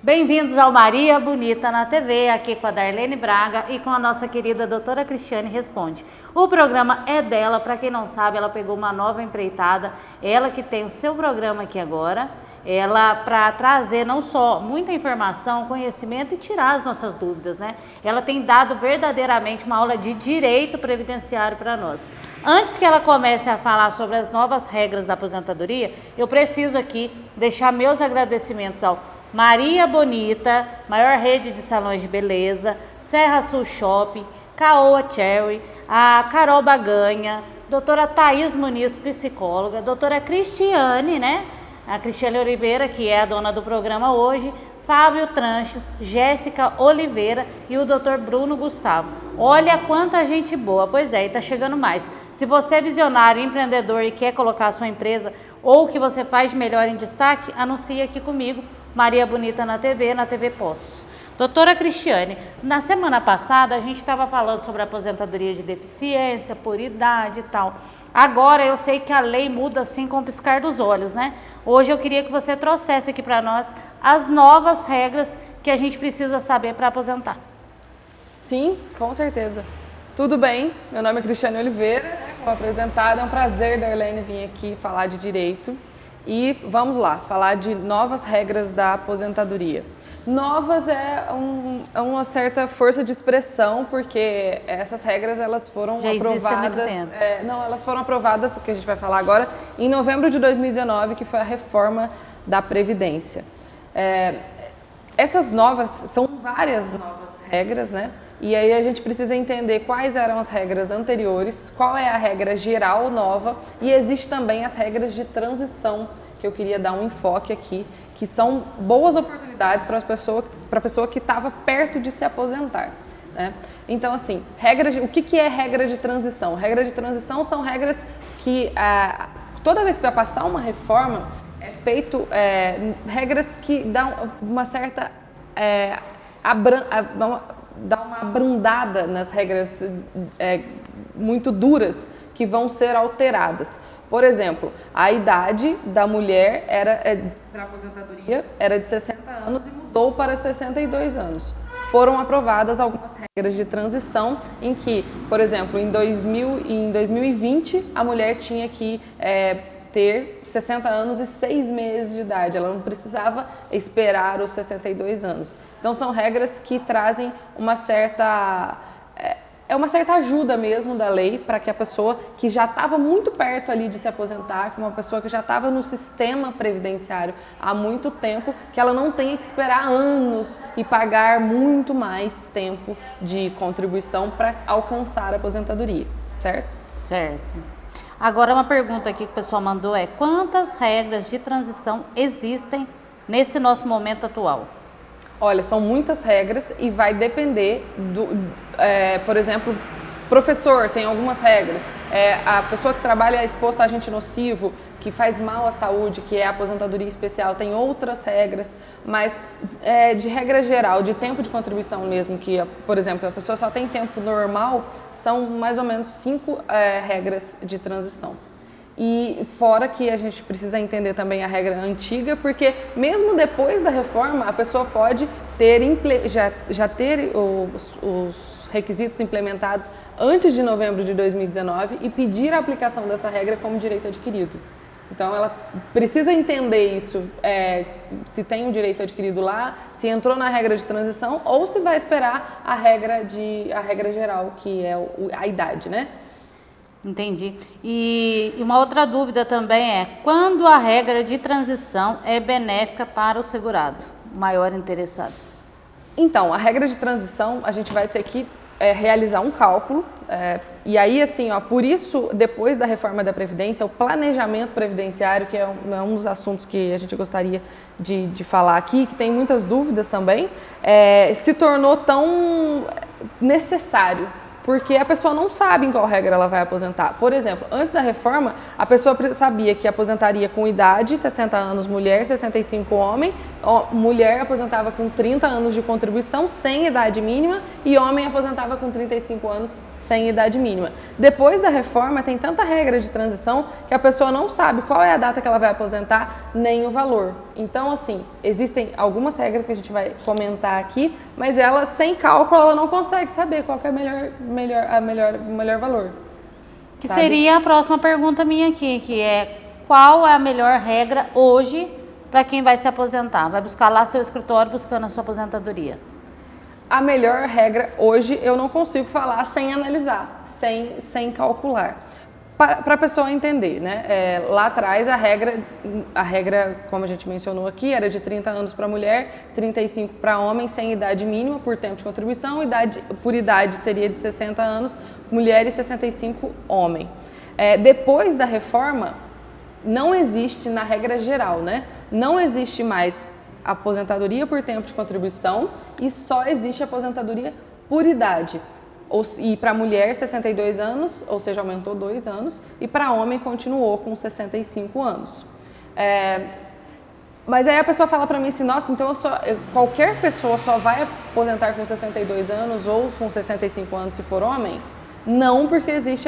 Bem-vindos ao Maria Bonita na TV, aqui com a Darlene Braga e com a nossa querida doutora Cristiane Responde. O programa é dela, para quem não sabe, ela pegou uma nova empreitada, ela que tem o seu programa aqui agora, ela para trazer não só muita informação, conhecimento e tirar as nossas dúvidas, né? Ela tem dado verdadeiramente uma aula de direito previdenciário para nós. Antes que ela comece a falar sobre as novas regras da aposentadoria, eu preciso aqui deixar meus agradecimentos ao Maria Bonita, maior rede de salões de beleza, Serra Sul Shopping, Caoa Cherry, a Carol Baganha, doutora Thaís Muniz, psicóloga, doutora Cristiane, né? A Cristiane Oliveira, que é a dona do programa hoje, Fábio Tranches, Jéssica Oliveira e o doutor Bruno Gustavo. Olha quanta gente boa, pois é, e tá chegando mais. Se você é visionário, empreendedor e quer colocar a sua empresa ou o que você faz de melhor em destaque, anuncie aqui comigo, Maria Bonita na TV Poços. Doutora Cristiane, na semana passada a gente estava falando sobre a aposentadoria de deficiência, por idade e tal. Agora eu sei que a lei muda assim com o piscar dos olhos, né? Hoje eu queria que você trouxesse aqui para nós as novas regras que a gente precisa saber para aposentar. Sim, com certeza. Tudo bem, meu nome é Cristiane Oliveira, como apresentada, é um prazer, Darlene, vir aqui falar de direito. E vamos lá, falar de novas regras da aposentadoria. Novas é uma certa força de expressão, porque essas regras elas foram aprovadas. Há muito tempo. Elas foram aprovadas, o que a gente vai falar agora, em novembro de 2019, que foi a reforma da Previdência. Essas novas, são várias novas regras, né? E aí a gente precisa entender quais eram as regras anteriores, qual é a regra geral nova e existe também as regras de transição, que eu queria dar um enfoque aqui, que são boas oportunidades para a pessoa que estava perto de se aposentar, né? Então, assim, o que é regra de transição? Regra de transição são regras que toda vez que vai passar uma reforma, é feito regras que dão uma certa dá uma abrandada nas regras muito duras que vão ser alteradas. Por exemplo, a idade da mulher para aposentadoria era de 60 anos e mudou para 62 anos. Foram aprovadas algumas regras de transição em que, por exemplo, em 2020 a mulher tinha que ter 60 anos e 6 meses de idade, ela não precisava esperar os 62 anos. Então são regras que trazem uma certa ajuda mesmo da lei para que a pessoa que já estava muito perto ali de se aposentar, uma pessoa que já estava no sistema previdenciário há muito tempo, que ela não tenha que esperar anos e pagar muito mais tempo de contribuição para alcançar a aposentadoria, certo? Certo. Agora uma pergunta aqui que o pessoal mandou é: quantas regras de transição existem nesse nosso momento atual? Olha, são muitas regras e vai depender por exemplo, professor tem algumas regras, a pessoa que trabalha é exposta a agente nocivo, que faz mal à saúde, que é a aposentadoria especial, tem outras regras, mas de regra geral, de tempo de contribuição mesmo, que, por exemplo, a pessoa só tem tempo normal, são mais ou menos 5 regras de transição. E fora que a gente precisa entender também a regra antiga, porque mesmo depois da reforma, a pessoa pode já ter os requisitos implementados antes de novembro de 2019 e pedir a aplicação dessa regra como direito adquirido. Então ela precisa entender isso, se tem um direito adquirido lá, se entrou na regra de transição ou se vai esperar a regra geral, que é a idade, né? Entendi. E uma outra dúvida também é: quando a regra de transição é benéfica para o segurado, o maior interessado? Então, a regra de transição, a gente vai ter que realizar um cálculo, e aí, assim, por isso, depois da reforma da Previdência, o planejamento previdenciário, que é um dos assuntos que a gente gostaria de falar aqui, que tem muitas dúvidas também, se tornou tão necessário, porque a pessoa não sabe em qual regra ela vai aposentar. Por exemplo, antes da reforma, a pessoa sabia que aposentaria com idade, 60 anos mulher, 65 homem, mulher aposentava com 30 anos de contribuição sem idade mínima e homem aposentava com 35 anos sem idade mínima. Depois da reforma, tem tanta regra de transição que a pessoa não sabe qual é a data que ela vai aposentar, nem o valor. Então, assim, existem algumas regras que a gente vai comentar aqui, mas ela, sem cálculo, ela não consegue saber qual que é o melhor valor. Que sabe? seria a próxima pergunta minha aqui, que é qual é a melhor regra hoje para quem vai se aposentar? Vai buscar lá seu escritório buscando a sua aposentadoria. A melhor regra hoje eu não consigo falar sem analisar, sem calcular. Para a pessoa entender, né? Lá atrás a regra, como a gente mencionou aqui, era de 30 anos para mulher, 35 para homem, sem idade mínima por tempo de contribuição, por idade seria de 60 anos, mulher e 65 homem. Depois da reforma, não existe na regra geral, né? Não existe mais aposentadoria por tempo de contribuição e só existe aposentadoria por idade. E para mulher, 62 anos, ou seja, aumentou 2 anos, e para homem continuou com 65 anos. Mas aí a pessoa fala para mim assim, nossa, então qualquer pessoa só vai aposentar com 62 anos ou com 65 anos se for homem? Não, porque existe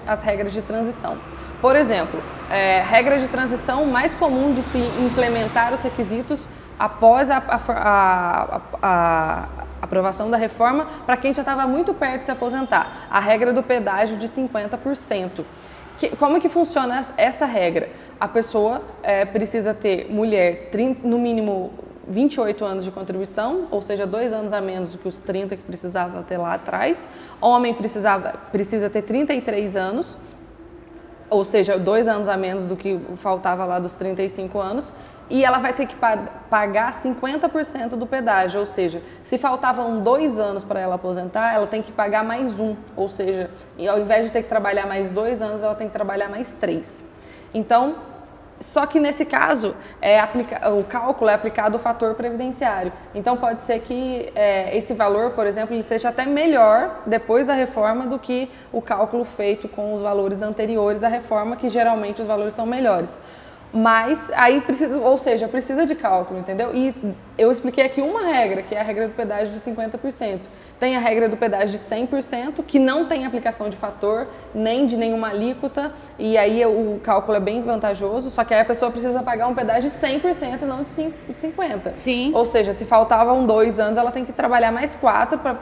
as regras de transição. Por exemplo, regra de transição mais comum de se implementar os requisitos após a aprovação da reforma para quem já estava muito perto de se aposentar, a regra do pedágio de 50%. Como que funciona essa regra? A pessoa precisa ter, mulher, no mínimo 28 anos de contribuição, ou seja, 2 anos a menos do que os 30 que precisava ter lá atrás. Homem precisa ter 33 anos, ou seja, 2 anos a menos do que faltava lá dos 35 anos. E ela vai ter que pagar 50% do pedágio, ou seja, se faltavam 2 anos para ela aposentar, ela tem que pagar mais 1, ou seja, ao invés de ter que trabalhar mais 2 anos, ela tem que trabalhar mais 3. Então, só que nesse caso, o cálculo é aplicado o fator previdenciário. Então, pode ser que esse valor, por exemplo, ele seja até melhor depois da reforma do que o cálculo feito com os valores anteriores à reforma, que geralmente os valores são melhores. Mas aí precisa de cálculo, entendeu? E eu expliquei aqui uma regra, que é a regra do pedágio de 50%. Tem a regra do pedágio de 100%, que não tem aplicação de fator, nem de nenhuma alíquota, e aí o cálculo é bem vantajoso, só que aí a pessoa precisa pagar um pedágio de 100% e não de 50%. Sim. Ou seja, se faltavam 2 anos, ela tem que trabalhar mais 4 para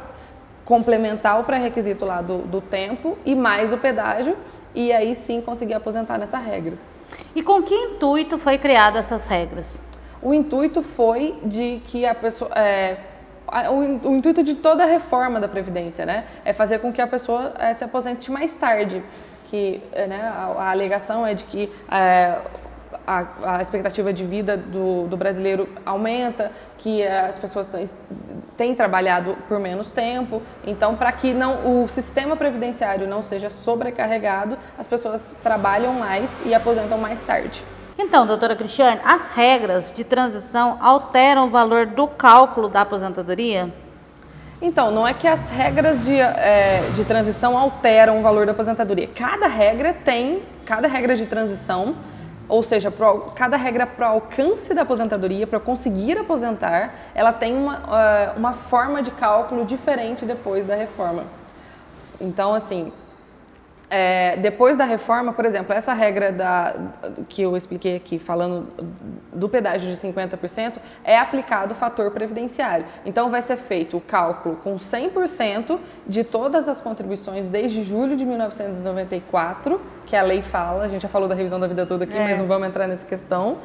complementar o pré-requisito lá do tempo e mais o pedágio, e aí sim conseguir aposentar nessa regra. E com que intuito foi criada essas regras? O intuito foi de que a pessoa... o intuito de toda a reforma da Previdência, né? É fazer com que a pessoa se aposente mais tarde. Que, né, a alegação é de que a expectativa de vida do brasileiro aumenta, que as pessoas têm trabalhado por menos tempo. Então, para que o sistema previdenciário não seja sobrecarregado, as pessoas trabalham mais e aposentam mais tarde. Então, doutora Cristiane, as regras de transição alteram o valor do cálculo da aposentadoria? Então, não é que as regras de transição alteram o valor da aposentadoria. Cada regra de transição, ou seja, cada regra para o alcance da aposentadoria, para conseguir aposentar, ela tem uma forma de cálculo diferente depois da reforma. Então, assim, depois da reforma, por exemplo, essa regra que eu expliquei aqui, falando do pedágio de 50%, é aplicado o fator previdenciário. Então, vai ser feito o cálculo com 100% de todas as contribuições desde julho de 1994, que a lei fala, a gente já falou da revisão da vida toda aqui, mas não vamos entrar nessa questão,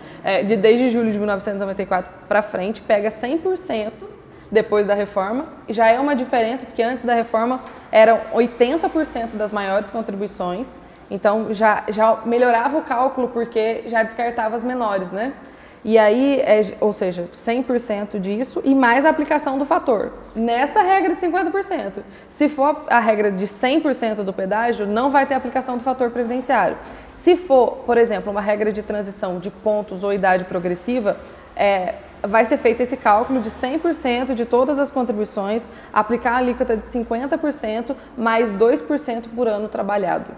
desde julho de 1994 para frente, pega 100%, depois da reforma, já é uma diferença, porque antes da reforma eram 80% das maiores contribuições, então já melhorava o cálculo porque já descartava as menores, né? E aí, ou seja, 100% disso e mais a aplicação do fator, nessa regra de 50%. Se for a regra de 100% do pedágio, não vai ter aplicação do fator previdenciário. Se for, por exemplo, uma regra de transição de pontos ou idade progressiva, vai ser feito esse cálculo de 100% de todas as contribuições, aplicar a alíquota de 50% mais 2% por ano trabalhado,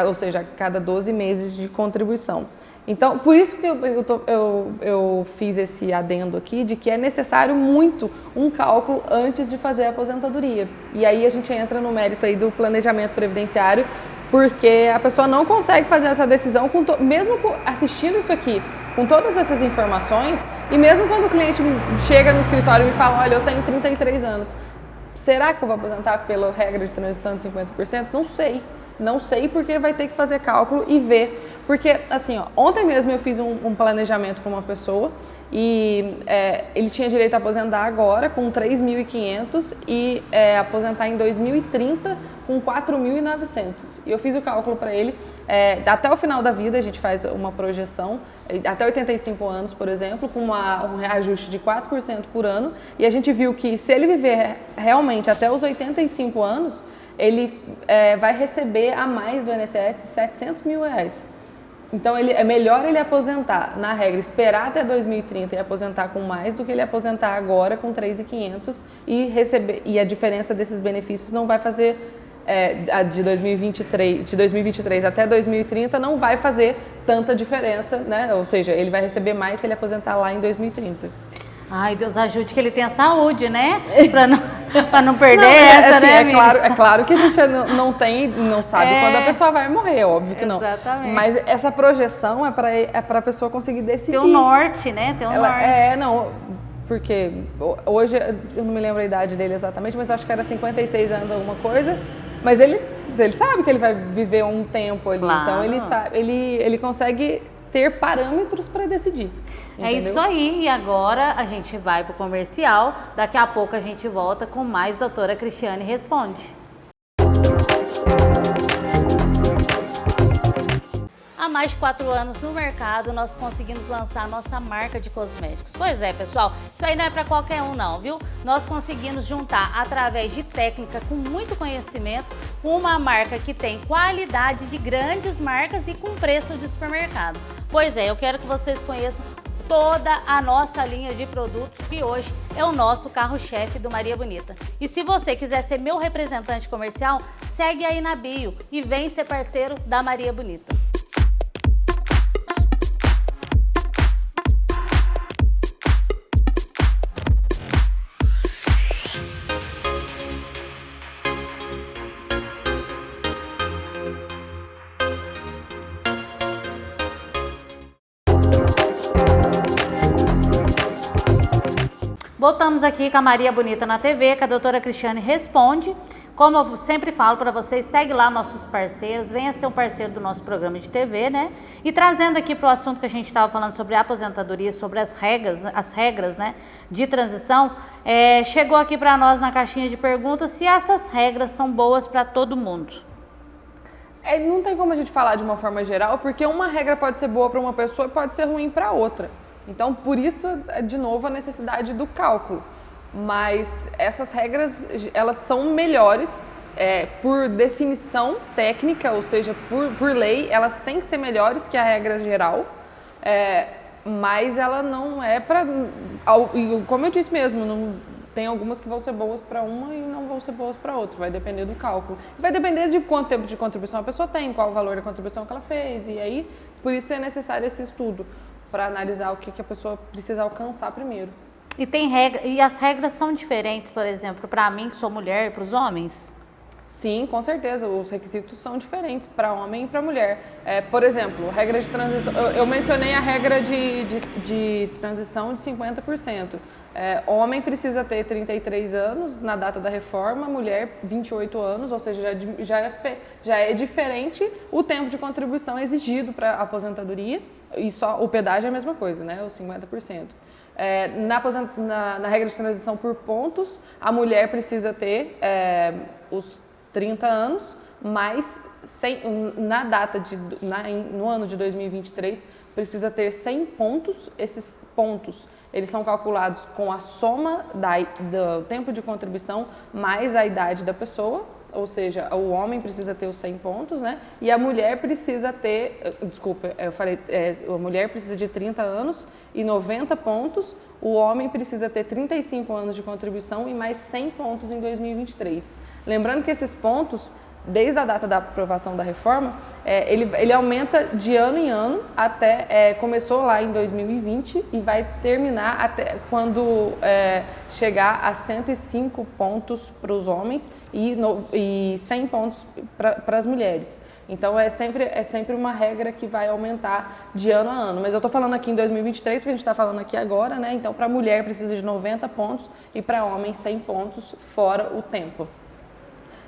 ou seja, a cada 12 meses de contribuição. Então, por isso que eu fiz esse adendo aqui, de que é necessário muito um cálculo antes de fazer a aposentadoria. E aí a gente entra no mérito aí do planejamento previdenciário, porque a pessoa não consegue fazer essa decisão, mesmo assistindo isso aqui, com todas essas informações, e mesmo quando o cliente chega no escritório e me fala, olha, eu tenho 33 anos, será que eu vou aposentar pela regra de transição de 50%? Não sei. Não sei, porque vai ter que fazer cálculo e ver. Porque, assim, ó, ontem mesmo eu fiz um planejamento com uma pessoa e ele tinha direito a aposentar agora com 3.500 e aposentar em 2030 com 4.900. E eu fiz o cálculo para ele, até o final da vida a gente faz uma projeção, até 85 anos, por exemplo, com um reajuste de 4% por ano, e a gente viu que se ele viver realmente até os 85 anos, ele vai receber a mais do INSS 700 mil reais. Então é melhor ele aposentar, na regra, esperar até 2030 e aposentar com mais do que ele aposentar agora com 3.500 e receber. E a diferença desses benefícios não vai fazer, de 2023 até 2030 não vai fazer tanta diferença, né? Ou seja, ele vai receber mais se ele aposentar lá em 2030. Ai, Deus ajude que ele tenha saúde, né? Pra não perder essa, assim, né, é claro que a gente não sabe quando a pessoa vai morrer, óbvio que não. Exatamente. Mas essa projeção é para a pessoa conseguir decidir. Ter um norte, né? Ter um norte. Não, porque hoje, eu não me lembro a idade dele exatamente, mas eu acho que era 56 anos, alguma coisa. Mas ele sabe que ele vai viver um tempo ali, claro. Então ele sabe, ele consegue ter parâmetros para decidir. Entendeu? É isso aí, e agora a gente vai pro comercial, daqui a pouco a gente volta com mais Doutora Cristiane Responde. Há mais de 4 anos no mercado, nós conseguimos lançar a nossa marca de cosméticos. Pois é, pessoal, isso aí não é para qualquer um não, viu? Nós conseguimos juntar, através de técnica com muito conhecimento, uma marca que tem qualidade de grandes marcas e com preço de supermercado. Pois é, eu quero que vocês conheçam toda a nossa linha de produtos, que hoje é o nosso carro-chefe do Maria Bonita. E se você quiser ser meu representante comercial, segue aí na bio e vem ser parceiro da Maria Bonita. Voltamos aqui com a Maria Bonita na TV, que a doutora Cristiane Responde. Como eu sempre falo para vocês, segue lá nossos parceiros, venha ser um parceiro do nosso programa de TV, né? E trazendo aqui para o assunto que a gente estava falando sobre a aposentadoria, sobre as regras, né, de transição, chegou aqui para nós na caixinha de perguntas se essas regras são boas para todo mundo. Não tem como a gente falar de uma forma geral, porque uma regra pode ser boa para uma pessoa e pode ser ruim para outra. Então, por isso, de novo, a necessidade do cálculo. Mas essas regras, elas são melhores por definição técnica, ou seja, por lei, elas têm que ser melhores que a regra geral, mas ela não é para... Como eu disse mesmo, tem algumas que vão ser boas para uma e não vão ser boas para outra, vai depender do cálculo. Vai depender de quanto tempo de contribuição a pessoa tem, qual o valor da contribuição que ela fez, e aí, por isso é necessário esse estudo, para analisar o que a pessoa precisa alcançar primeiro. E tem regra, e as regras são diferentes, por exemplo, para mim que sou mulher e para os homens? Sim, com certeza, os requisitos são diferentes para homem e para mulher. Por exemplo, regra de transição, eu mencionei a regra de transição de 50%. Homem precisa ter 33 anos na data da reforma, mulher 28 anos, ou seja, já é diferente o tempo de contribuição exigido para a aposentadoria. E só o pedágio é a mesma coisa, né? Os 50%. Na regra de transição por pontos, a mulher precisa ter os 30 anos, mas no ano de 2023 precisa ter 100 pontos. Esses pontos, eles são calculados com a soma do tempo de contribuição mais a idade da pessoa. Ou seja, o homem precisa ter os 100 pontos, né? E a mulher precisa ter, a mulher precisa de 30 anos e 90 pontos, o homem precisa ter 35 anos de contribuição e mais 100 pontos em 2023. Lembrando que esses pontos, desde a data da aprovação da reforma, ele aumenta de ano em ano até, começou lá em 2020 e vai terminar até quando chegar a 105 pontos para os homens e 100 pontos para as mulheres. Então é sempre uma regra que vai aumentar de ano a ano. Mas eu estou falando aqui em 2023, porque a gente está falando aqui agora, né? Então para mulher precisa de 90 pontos e para homem 100 pontos fora o tempo.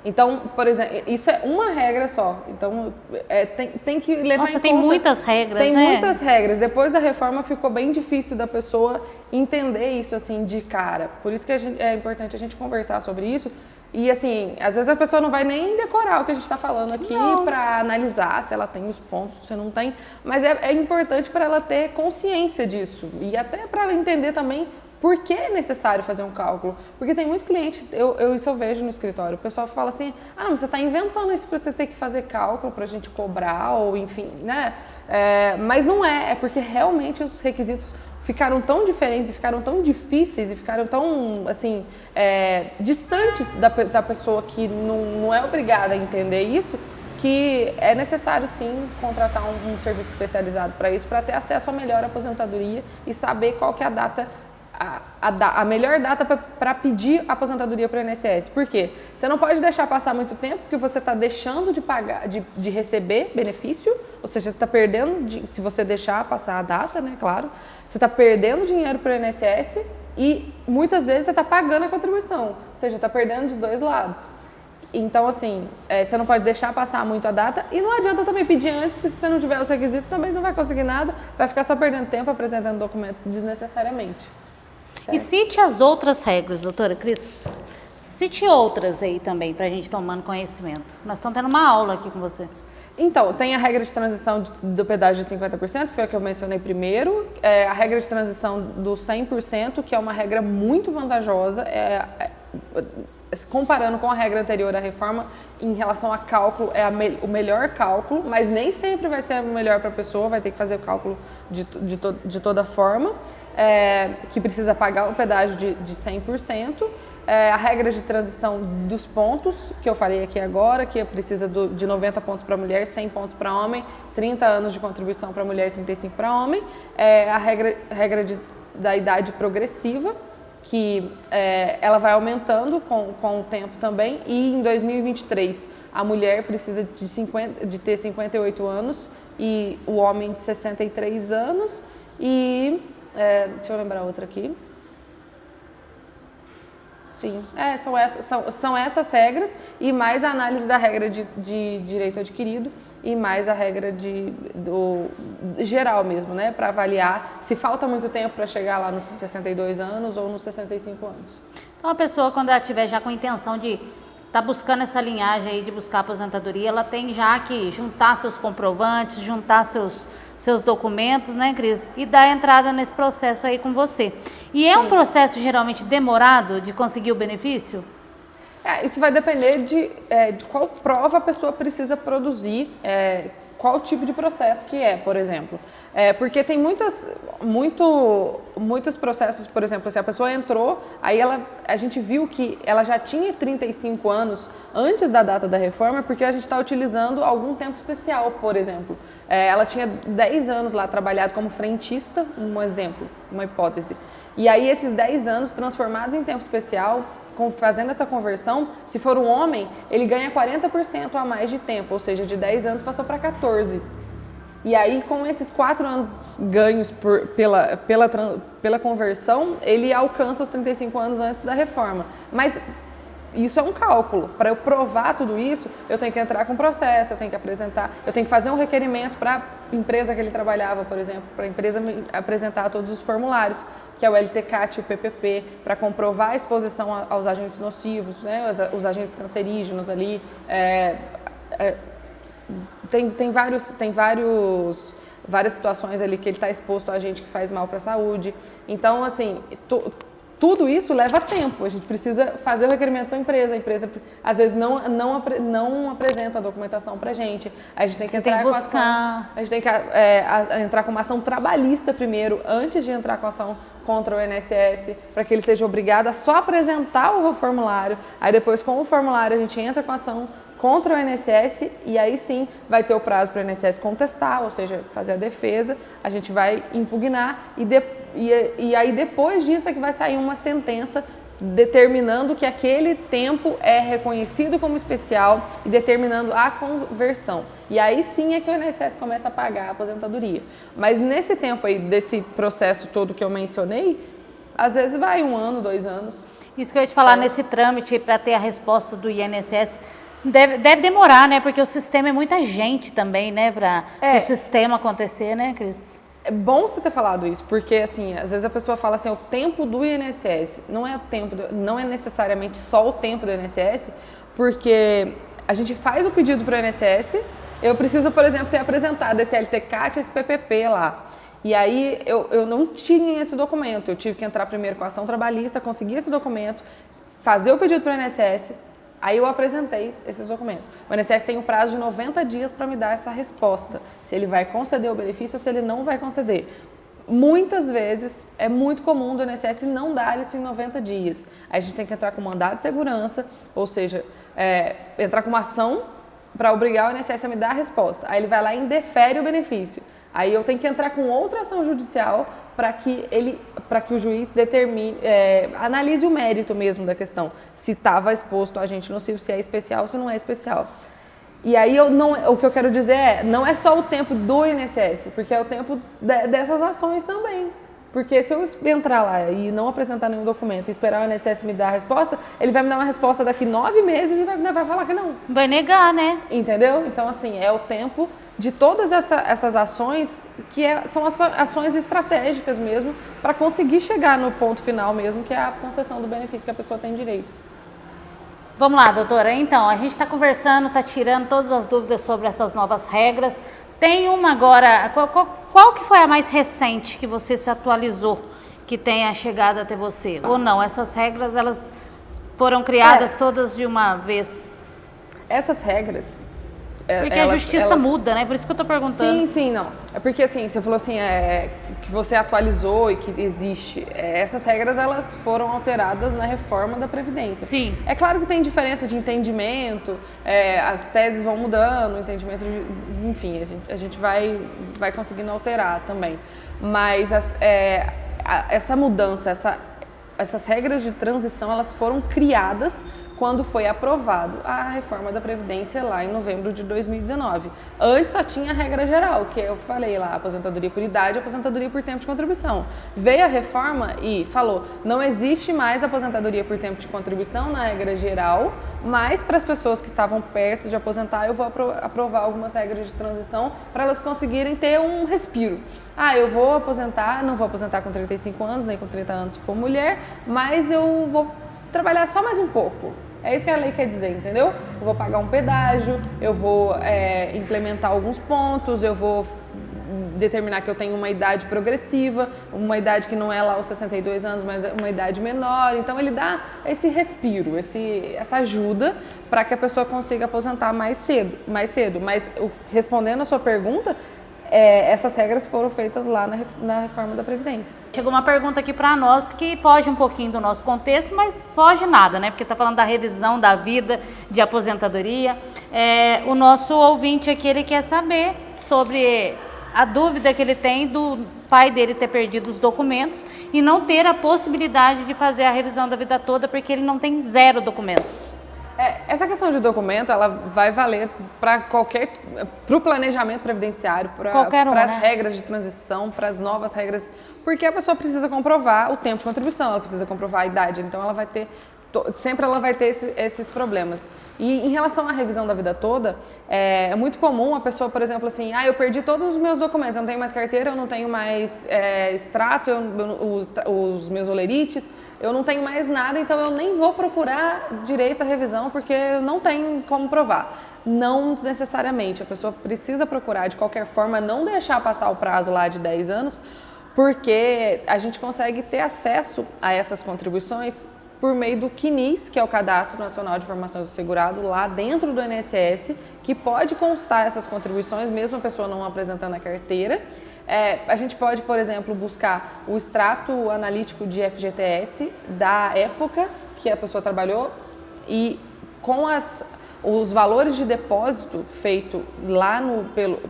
Então, por exemplo, isso é uma regra só. Então, tem que levar em conta... tem muitas regras, Tem né? muitas regras. Depois da reforma ficou bem difícil da pessoa entender isso assim de cara. Por isso que é importante a gente conversar sobre isso. E assim, às vezes a pessoa não vai nem decorar o que a gente está falando aqui para analisar se ela tem os pontos, se não tem. Mas é importante para ela ter consciência disso. E até para ela entender também por que é necessário fazer um cálculo? Porque tem muito cliente, isso eu vejo no escritório, o pessoal fala assim, ah, não, você está inventando isso para você ter que fazer cálculo para a gente cobrar, ou enfim, né? Mas não é porque realmente os requisitos ficaram tão diferentes, e ficaram tão difíceis, e ficaram tão, assim, distantes da pessoa que não é obrigada a entender isso, que é necessário sim contratar um serviço especializado para isso, para ter acesso à melhor aposentadoria e saber qual que é a data, a melhor data para pedir aposentadoria para o INSS. Por quê? Você não pode deixar passar muito tempo, porque você está deixando de pagar, de receber benefício, ou seja, você está perdendo, se você deixar passar a data, né, claro, você está perdendo dinheiro para o INSS e muitas vezes você está pagando a contribuição, ou seja, está perdendo de dois lados. Então, assim, você não pode deixar passar muito a data e não adianta também pedir antes, porque se você não tiver os requisitos também não vai conseguir nada, vai ficar só perdendo tempo apresentando documento desnecessariamente. E cite as outras regras, doutora Cris. Cite outras aí também, para a gente tomando conhecimento. Nós estamos tendo uma aula aqui com você. Então, tem a regra de transição do pedágio de 50%, foi a que eu mencionei primeiro. A regra de transição do 100%, que é uma regra muito vantajosa, comparando com a regra anterior à reforma, em relação a cálculo, o melhor cálculo, mas nem sempre vai ser o melhor para a pessoa, vai ter que fazer o cálculo de toda forma. Que precisa pagar o pedágio de 100%, a regra de transição dos pontos, que eu falei aqui agora, que precisa de 90 pontos para mulher, 100 pontos para homem, 30 anos de contribuição para mulher e 35 para homem, a regra da idade progressiva, que ela vai aumentando com o tempo também, e em 2023 a mulher precisa de ter 58 anos e o homem de 63 anos, e... deixa eu lembrar outra aqui. Sim, são essas regras e mais a análise da regra de direito adquirido e mais a regra do geral mesmo, né? Para avaliar se falta muito tempo para chegar lá nos 62 anos ou nos 65 anos. Então a pessoa, quando ela tiver já com intenção de está buscando essa linhagem aí de buscar aposentadoria, ela tem já que juntar seus comprovantes, juntar seus documentos, né, Cris? E dar entrada nesse processo aí com você. E é um processo geralmente demorado de conseguir o benefício? Isso vai depender de qual prova a pessoa precisa produzir, qual tipo de processo que por exemplo. Porque tem muitos processos, por exemplo, se a pessoa entrou, aí a gente viu que ela já tinha 35 anos antes da data da reforma, porque a gente está utilizando algum tempo especial, por exemplo. Ela tinha 10 anos lá trabalhado como frentista, um exemplo, uma hipótese. E aí esses 10 anos transformados em tempo especial, fazendo essa conversão, se for um homem, ele ganha 40% a mais de tempo, ou seja, de 10 anos passou para 14. E aí, com esses 4 anos ganhos pela conversão, ele alcança os 35 anos antes da reforma. Mas isso é um cálculo. Para eu provar tudo isso, eu tenho que entrar com processo, eu tenho que apresentar, eu tenho que fazer um requerimento para a empresa que ele trabalhava, por exemplo, para a empresa me apresentar todos os formulários, que é o LTCAT e o PPP, para comprovar a exposição aos agentes nocivos, né, os agentes cancerígenos ali. Tem várias situações ali que ele está exposto a agente que faz mal para a saúde. Então, assim, tudo isso leva tempo. A gente precisa fazer o requerimento para a empresa às vezes não apresenta a documentação para a gente. A gente tem que entrar com ação. A gente tem que entrar com uma ação trabalhista primeiro, antes de entrar com ação contra o INSS, para que ele seja obrigado a só apresentar o formulário. Aí depois, com o formulário, a gente entra com ação contra o INSS e aí sim vai ter o prazo para o INSS contestar, ou seja, fazer a defesa, a gente vai impugnar e aí depois disso é que vai sair uma sentença determinando que aquele tempo é reconhecido como especial e determinando a conversão. E aí sim é que o INSS começa a pagar a aposentadoria. Mas nesse tempo aí, desse processo todo que eu mencionei, às vezes vai 1 ano, 2 anos. Isso que eu ia te falar, nesse trâmite para ter a resposta do INSS, deve demorar, né? Porque o sistema é muita gente também, né? Para o sistema acontecer, né, Cris? É bom você ter falado isso, porque assim, às vezes a pessoa fala assim, o tempo do INSS, não é não é necessariamente só o tempo do INSS, porque a gente faz o pedido para o INSS, eu preciso, por exemplo, ter apresentado esse LTCAT, esse PPP lá. E aí eu não tinha esse documento, eu tive que entrar primeiro com a ação trabalhista, conseguir esse documento, fazer o pedido para o INSS, aí eu apresentei esses documentos. O INSS tem um prazo de 90 dias para me dar essa resposta, se ele vai conceder o benefício ou se ele não vai conceder. Muitas vezes é muito comum do INSS não dar isso em 90 dias. Aí a gente tem que entrar com mandado de segurança, ou seja, entrar com uma ação para obrigar o INSS a me dar a resposta. Aí ele vai lá e indefere o benefício. Aí eu tenho que entrar com outra ação judicial para que o juiz determine, analise o mérito mesmo da questão, se estava exposto a agente nocivo, se é especial ou se não é especial. E aí o que eu quero dizer não é só o tempo do INSS, porque é o tempo dessas ações também. Porque se eu entrar lá e não apresentar nenhum documento e esperar o INSS me dar a resposta, ele vai me dar uma resposta daqui 9 meses e vai falar que não. Vai negar, né? Entendeu? Então, assim, é o tempo de todas essas ações que são ações estratégicas mesmo para conseguir chegar no ponto final mesmo, que é a concessão do benefício que a pessoa tem direito. Vamos lá, doutora. Então, a gente está conversando, está tirando todas as dúvidas sobre essas novas regras. Tem uma agora, qual que foi a mais recente que você se atualizou, que tenha chegado até você? Ou não? Essas regras, elas foram criadas todas de uma vez? Essas regras... Porque a justiça muda, né? Por isso que eu tô perguntando. Sim, não. É porque assim, você falou assim, que você atualizou e que existe. Essas regras, elas foram alteradas na reforma da Previdência. Sim. É claro que tem diferença de entendimento, as teses vão mudando, o entendimento, enfim, a gente vai conseguindo alterar também. Mas essa mudança, essas regras de transição, elas foram criadas quando foi aprovado a reforma da Previdência lá em novembro de 2019. Antes só tinha a regra geral, que eu falei lá, aposentadoria por idade e aposentadoria por tempo de contribuição. Veio a reforma e falou, não existe mais aposentadoria por tempo de contribuição na regra geral, mas para as pessoas que estavam perto de aposentar, eu vou aprovar algumas regras de transição para elas conseguirem ter um respiro. Eu vou aposentar, não vou aposentar com 35 anos, nem com 30 anos se for mulher, mas eu vou trabalhar só mais um pouco. É isso que a lei quer dizer, entendeu? Eu vou pagar um pedágio, eu vou implementar alguns pontos, eu vou determinar que eu tenho uma idade progressiva, uma idade que não é lá os 62 anos, mas uma idade menor. Então ele dá esse respiro, essa ajuda para que a pessoa consiga aposentar mais cedo. Mas respondendo a sua pergunta, essas regras foram feitas lá na reforma da Previdência. Chegou uma pergunta aqui para nós que foge um pouquinho do nosso contexto, mas foge nada, né? Porque está falando da revisão da vida, de aposentadoria. O nosso ouvinte aqui, ele quer saber sobre a dúvida que ele tem do pai dele ter perdido os documentos e não ter a possibilidade de fazer a revisão da vida toda porque ele não tem 0 documentos. Essa questão de documento, ela vai valer para o planejamento previdenciário, para as regras de transição, para as novas regras, porque a pessoa precisa comprovar o tempo de contribuição, ela precisa comprovar a idade, então ela vai ter, sempre ela vai ter esses problemas. E em relação à revisão da vida toda, é muito comum a pessoa, por exemplo, assim, eu perdi todos os meus documentos, eu não tenho mais carteira, eu não tenho mais extrato, os meus olerites, eu não tenho mais nada, então eu nem vou procurar direito à revisão porque eu não tenho como provar. Não necessariamente, a pessoa precisa procurar de qualquer forma, não deixar passar o prazo lá de 10 anos, porque a gente consegue ter acesso a essas contribuições por meio do CNIS, que é o Cadastro Nacional de Informações do Segurado, lá dentro do INSS, que pode constar essas contribuições, mesmo a pessoa não apresentando a carteira. A gente pode, por exemplo, buscar o extrato analítico de FGTS da época que a pessoa trabalhou e com os valores de depósito feito lá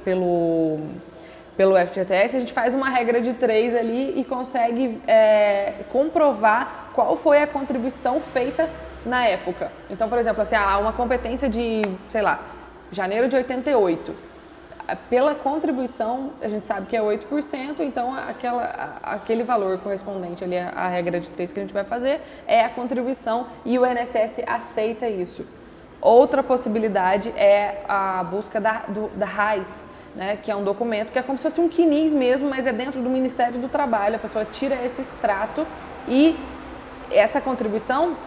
pelo FGTS, a gente faz uma regra de 3 ali e consegue comprovar qual foi a contribuição feita na época. Então, por exemplo, assim, uma competência de, sei lá, janeiro de 88. Pela contribuição, a gente sabe que é 8%, então aquele valor correspondente ali à regra de 3 que a gente vai fazer é a contribuição e o INSS aceita isso. Outra possibilidade é a busca da RAIS, né, que é um documento que é como se fosse um CNIS mesmo, mas é dentro do Ministério do Trabalho. A pessoa tira esse extrato e essa contribuição,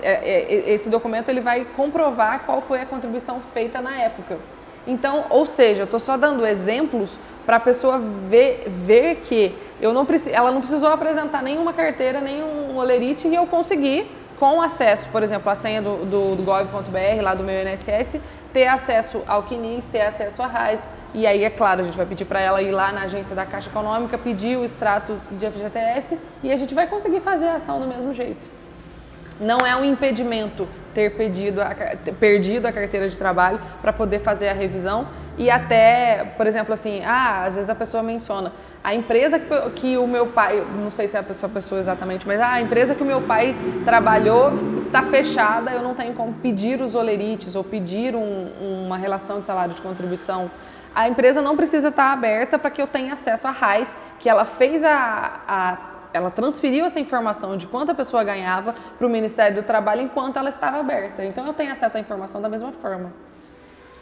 esse documento ele vai comprovar qual foi a contribuição feita na época. Então, ou seja, eu estou só dando exemplos para a pessoa ver que ela não precisou apresentar nenhuma carteira, nenhum olerite e eu consegui, com acesso, por exemplo, a senha do gov.br, lá do meu INSS, ter acesso ao CNIS, ter acesso à RAIS. E aí, é claro, a gente vai pedir para ela ir lá na agência da Caixa Econômica, pedir o extrato de FGTS e a gente vai conseguir fazer a ação do mesmo jeito. Não é um impedimento ter perdido a carteira de trabalho para poder fazer a revisão e até, por exemplo, assim, às vezes a pessoa menciona a empresa que o meu pai, não sei se é a pessoa exatamente, mas a empresa que o meu pai trabalhou está fechada, eu não tenho como pedir os olerites ou pedir uma relação de salário de contribuição. A empresa não precisa estar aberta para que eu tenha acesso à RAIS, que ela fez ela transferiu essa informação de quanto a pessoa ganhava para o Ministério do Trabalho enquanto ela estava aberta. Então, eu tenho acesso à informação da mesma forma.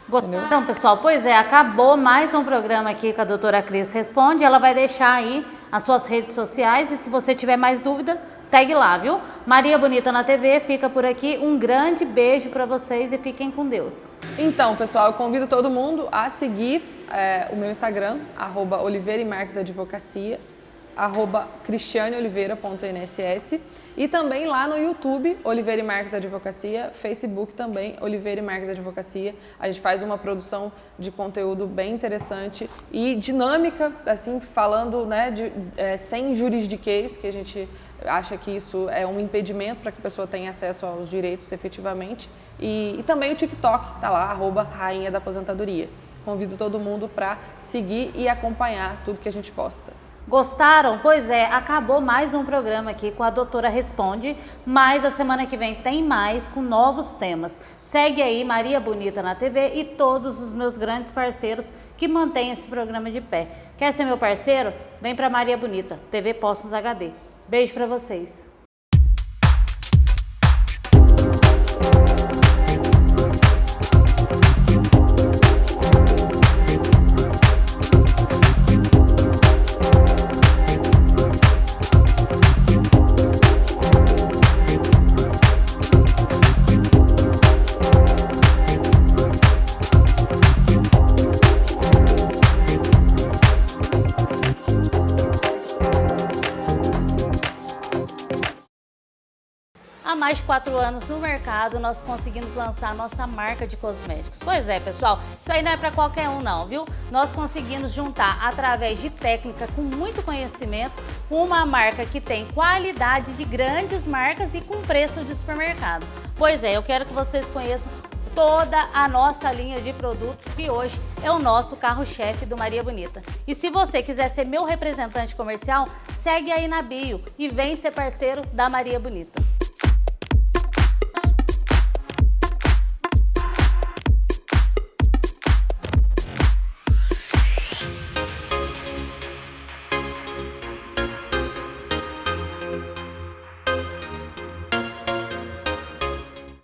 Gostaram, então, pessoal? Pois é, acabou mais um programa aqui com a doutora Cris Responde. Ela vai deixar aí as suas redes sociais e se você tiver mais dúvida, segue lá, viu? Maria Bonita na TV fica por aqui. Um grande beijo para vocês e fiquem com Deus. Então, pessoal, eu convido todo mundo a seguir o meu Instagram, @oliveiremarquesadvocacia, @cristianeoliveira.nss e também lá no YouTube, Oliveira e Marques Advocacia, Facebook também, Oliveira e Marques Advocacia. A gente faz uma produção de conteúdo bem interessante e dinâmica, assim, falando, né, sem juridiquês, que a gente acha que isso é um impedimento para que a pessoa tenha acesso aos direitos efetivamente. E também o TikTok, tá lá, @Rainha da Aposentadoria. Convido todo mundo para seguir e acompanhar tudo que a gente posta. Gostaram? Pois é, acabou mais um programa aqui com a doutora Responde, mas a semana que vem tem mais com novos temas. Segue aí Maria Bonita na TV e todos os meus grandes parceiros que mantêm esse programa de pé. Quer ser meu parceiro? Vem para Maria Bonita, TV Postos HD. Beijo para vocês. Há mais de 4 anos no mercado, nós conseguimos lançar a nossa marca de cosméticos. Pois é, pessoal, isso aí não é para qualquer um não, viu? Nós conseguimos juntar, através de técnica com muito conhecimento, uma marca que tem qualidade de grandes marcas e com preço de supermercado. Pois é, eu quero que vocês conheçam toda a nossa linha de produtos, que hoje é o nosso carro-chefe do Maria Bonita. E se você quiser ser meu representante comercial, segue aí na bio e vem ser parceiro da Maria Bonita.